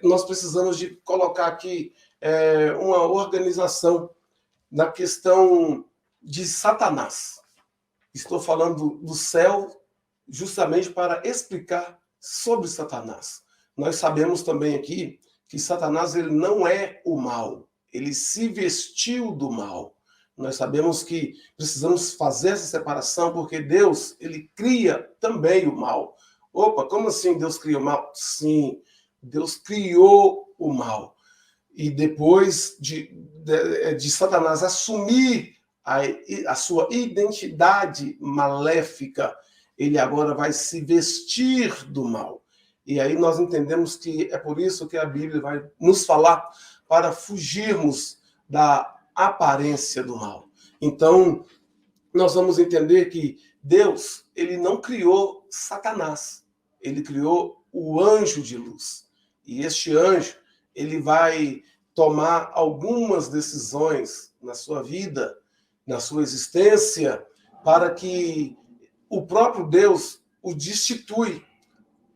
nós precisamos de colocar aqui uma organização na questão de Satanás. Estou falando do céu justamente para explicar sobre Satanás. Nós sabemos também aqui que Satanás ele não é o mal, ele se vestiu do mal. Nós sabemos que precisamos fazer essa separação porque Deus ele cria também o mal. Opa, como assim Deus cria o mal? Sim, Deus criou o mal. E depois de Satanás assumir a sua identidade maléfica, ele agora vai se vestir do mal. E aí nós entendemos que é por isso que a Bíblia vai nos falar para fugirmos da aparência do mal. Então, nós vamos entender que Deus, ele não criou Satanás, ele criou o anjo de luz. E este anjo, ele vai tomar algumas decisões na sua vida, na sua existência, para que o próprio Deus o destitui,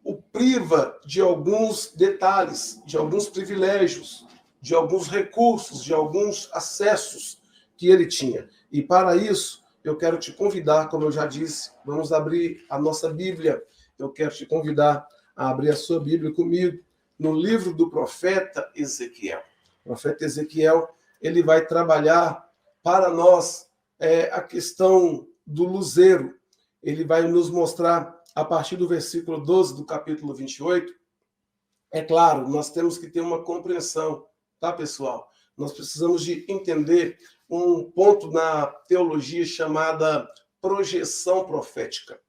o priva de alguns detalhes, de alguns privilégios, de alguns recursos, de alguns acessos que ele tinha. E para isso, eu quero te convidar, como eu já disse, vamos abrir a nossa Bíblia. Eu quero te convidar a abrir a sua Bíblia comigo no livro do profeta Ezequiel. O profeta Ezequiel, ele vai trabalhar para nós a questão do luzeiro. Ele vai nos mostrar, a partir do versículo 12 do capítulo 28, é claro, nós temos que ter uma compreensão, tá, pessoal? Nós precisamos de entender um ponto na teologia chamada projeção profética,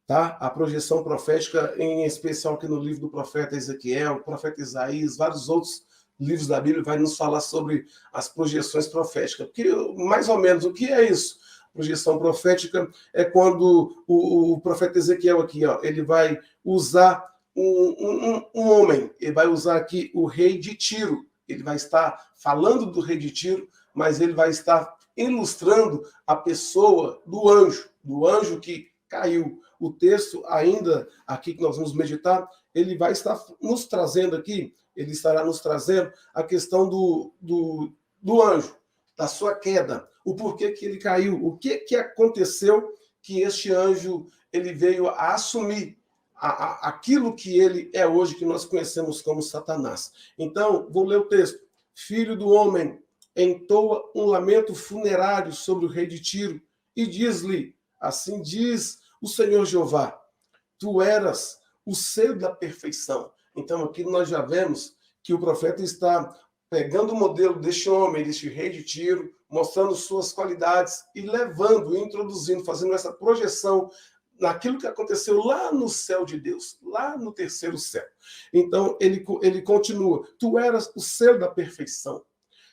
tá? A projeção profética, em especial aqui no livro do profeta Ezequiel, profeta Isaías, vários outros livros da Bíblia vai nos falar sobre as projeções proféticas. Porque, mais ou menos, o que é isso? Projeção profética é quando o profeta Ezequiel aqui, ó, ele vai usar um homem, ele vai usar aqui o rei de Tiro, ele vai estar falando do rei de Tiro, mas ele vai estar ilustrando a pessoa do anjo que caiu. O texto ainda aqui que nós vamos meditar, ele vai estar nos trazendo aqui, ele estará nos trazendo a questão do anjo, da sua queda, o porquê que ele caiu, o que aconteceu que este anjo ele veio a assumir aquilo que ele é hoje, que nós conhecemos como Satanás. Então, vou ler o texto. Filho do homem, entoa um lamento funerário sobre o rei de Tiro e diz-lhe, assim diz o Senhor Jeová, tu eras o selo da perfeição. Então, aqui nós já vemos que o profeta está pegando o modelo deste homem, deste rei de Tiro, mostrando suas qualidades e levando, introduzindo, fazendo essa projeção naquilo que aconteceu lá no céu de Deus, lá no terceiro céu. Então, ele continua, tu eras o selo da perfeição,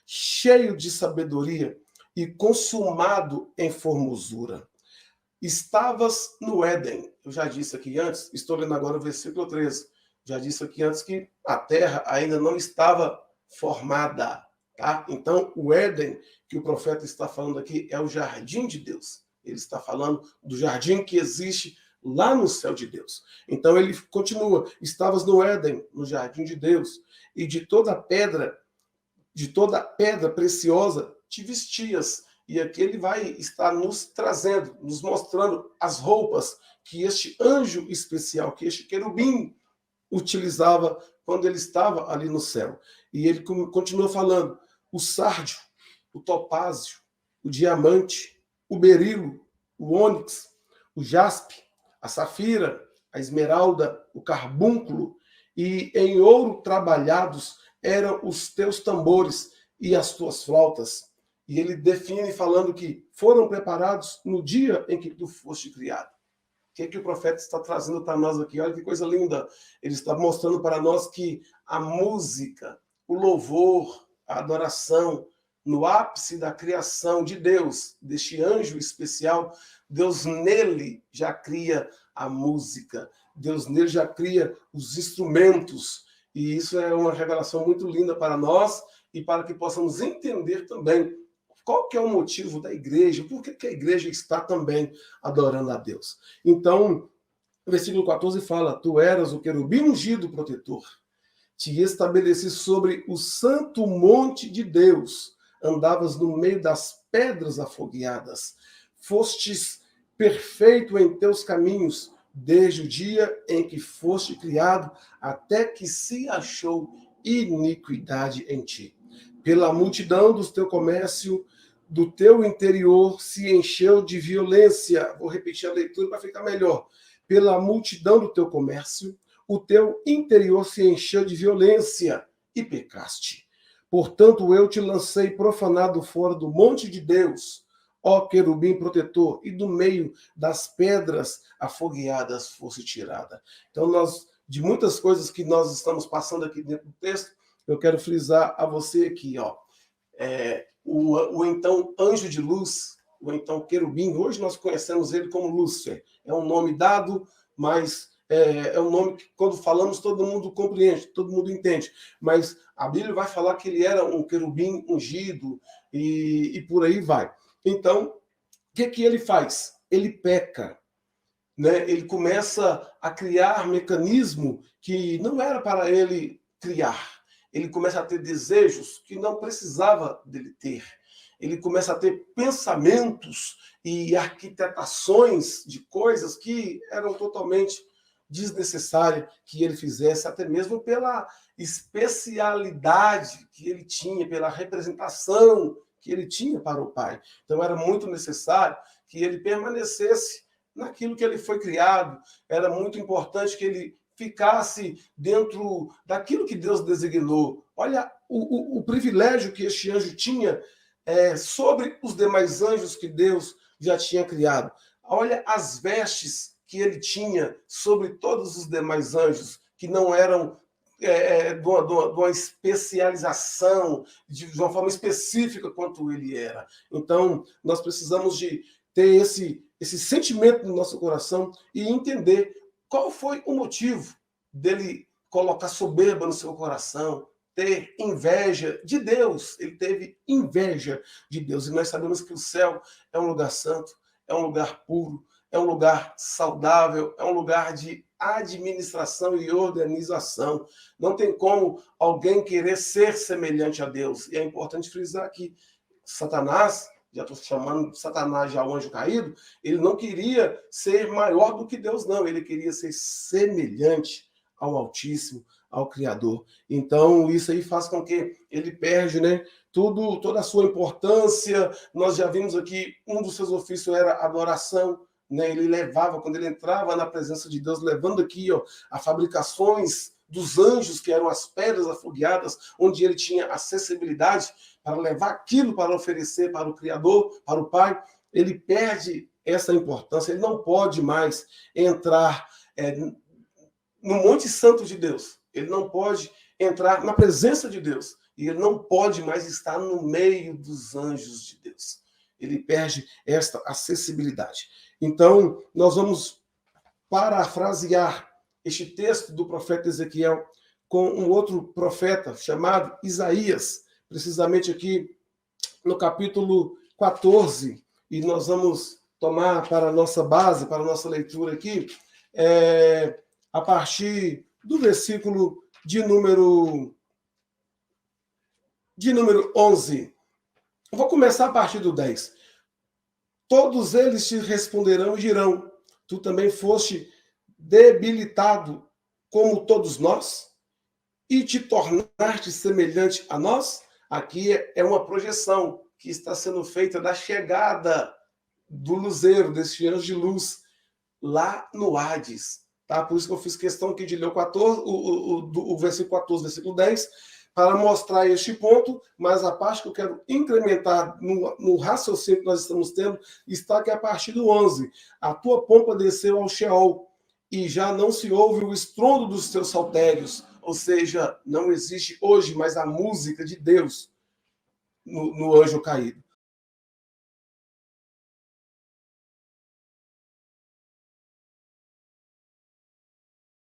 cheio de sabedoria e consumado em formosura. Estavas no Éden. Eu já disse aqui antes, estou lendo agora o versículo 13. Já disse aqui antes que a terra ainda não estava formada. Tá? Então, o Éden que o profeta está falando aqui é o jardim de Deus. Ele está falando do jardim que existe lá no céu de Deus. Então, ele continua. Estavas no Éden, no jardim de Deus, e de toda pedra preciosa te vestias. E aqui ele vai estar nos trazendo, nos mostrando as roupas que este anjo especial, que este querubim utilizava quando ele estava ali no céu. E ele continua falando, o sárdio, o topázio, o diamante, o berilo, o ônix, o jaspe, a safira, a esmeralda, o carbúnculo, e em ouro trabalhados eram os teus tambores e as tuas flautas. E ele define falando que foram preparados no dia em que tu foste criado. O que o profeta está trazendo para nós aqui? Olha que coisa linda. Ele está mostrando para nós que a música, o louvor, a adoração, no ápice da criação de Deus, deste anjo especial, Deus nele já cria a música. Deus nele já cria os instrumentos. E isso é uma revelação muito linda para nós e para que possamos entender também qual que é o motivo da igreja, por que a igreja está também adorando a Deus. Então, o versículo 14 fala, tu eras o querubim ungido protetor, te estabeleci sobre o santo monte de Deus, andavas no meio das pedras afogueadas, fostes perfeito em teus caminhos, desde o dia em que foste criado, até que se achou iniquidade em ti. Pela multidão do teu comércio, do teu interior se encheu de violência. Vou repetir a leitura para ficar melhor. Pela multidão do teu comércio, o teu interior se encheu de violência e pecaste. Portanto, eu te lancei profanado fora do monte de Deus, ó querubim protetor, e do meio das pedras afogueadas fosse tirada. Então, de muitas coisas que nós estamos passando aqui dentro do texto, eu quero frisar a você aqui, ó. O então anjo de luz, o então querubim, hoje nós conhecemos ele como Lúcifer. É um nome dado, mas é um nome que, quando falamos, todo mundo compreende, todo mundo entende. Mas a Bíblia vai falar que ele era um querubim ungido e por aí vai. Então, o que ele faz? Ele peca, né? Ele começa a criar mecanismo que não era para ele criar. Ele começa a ter desejos que não precisava dele ter. Ele começa a ter pensamentos e arquitetações de coisas que eram totalmente desnecessárias que ele fizesse, até mesmo pela especialidade que ele tinha, pela representação que ele tinha para o Pai. Então, era muito necessário que ele permanecesse naquilo que ele foi criado. Era muito importante que ele ficasse dentro daquilo que Deus designou. Olha o privilégio que este anjo tinha sobre os demais anjos que Deus já tinha criado. Olha as vestes que ele tinha sobre todos os demais anjos, que não eram de uma especialização, de uma forma específica quanto ele era. Então, nós precisamos de ter esse sentimento no nosso coração e entender qual foi o motivo dele colocar soberba no seu coração, ter inveja de Deus. Ele teve inveja de Deus. E nós sabemos que o céu é um lugar santo, é um lugar puro, é um lugar saudável, é um lugar de administração e organização. Não tem como alguém querer ser semelhante a Deus. E é importante frisar aqui, Satanás, já estou chamando Satanás já o anjo caído, ele não queria ser maior do que Deus, não. Ele queria ser semelhante ao Altíssimo, ao Criador. Então, isso aí faz com que ele perde, né, toda a sua importância. Nós já vimos aqui, um dos seus ofícios era adoração, né? Ele levava, quando ele entrava na presença de Deus, levando aqui, ó, as fabricações dos anjos, que eram as pedras afogueadas, onde ele tinha acessibilidade para levar aquilo para oferecer para o Criador, para o Pai. Ele perde essa importância, ele não pode mais entrar no Monte Santo de Deus, ele não pode entrar na presença de Deus, e ele não pode mais estar no meio dos anjos de Deus. Ele perde esta acessibilidade. Então, nós vamos parafrasear este texto do profeta Ezequiel com um outro profeta chamado Isaías, precisamente aqui no capítulo 14, e nós vamos tomar para a nossa base, para a nossa leitura aqui, a partir do versículo de número 11. Eu vou começar a partir do 10. Todos eles te responderão e dirão: tu também foste debilitado como todos nós, e te tornaste semelhante a nós? Aqui é uma projeção que está sendo feita da chegada do luzeiro, desse anjo de luz, lá no Hades. Tá? Por isso que eu fiz questão aqui de ler o versículo 14, versículo 10, para mostrar este ponto, mas a parte que eu quero incrementar no raciocínio que nós estamos tendo está aqui a partir do 11. A tua pompa desceu ao Sheol, e já não se ouve o estrondo dos teus saltérios. Ou seja, não existe hoje mais a música de Deus no anjo caído.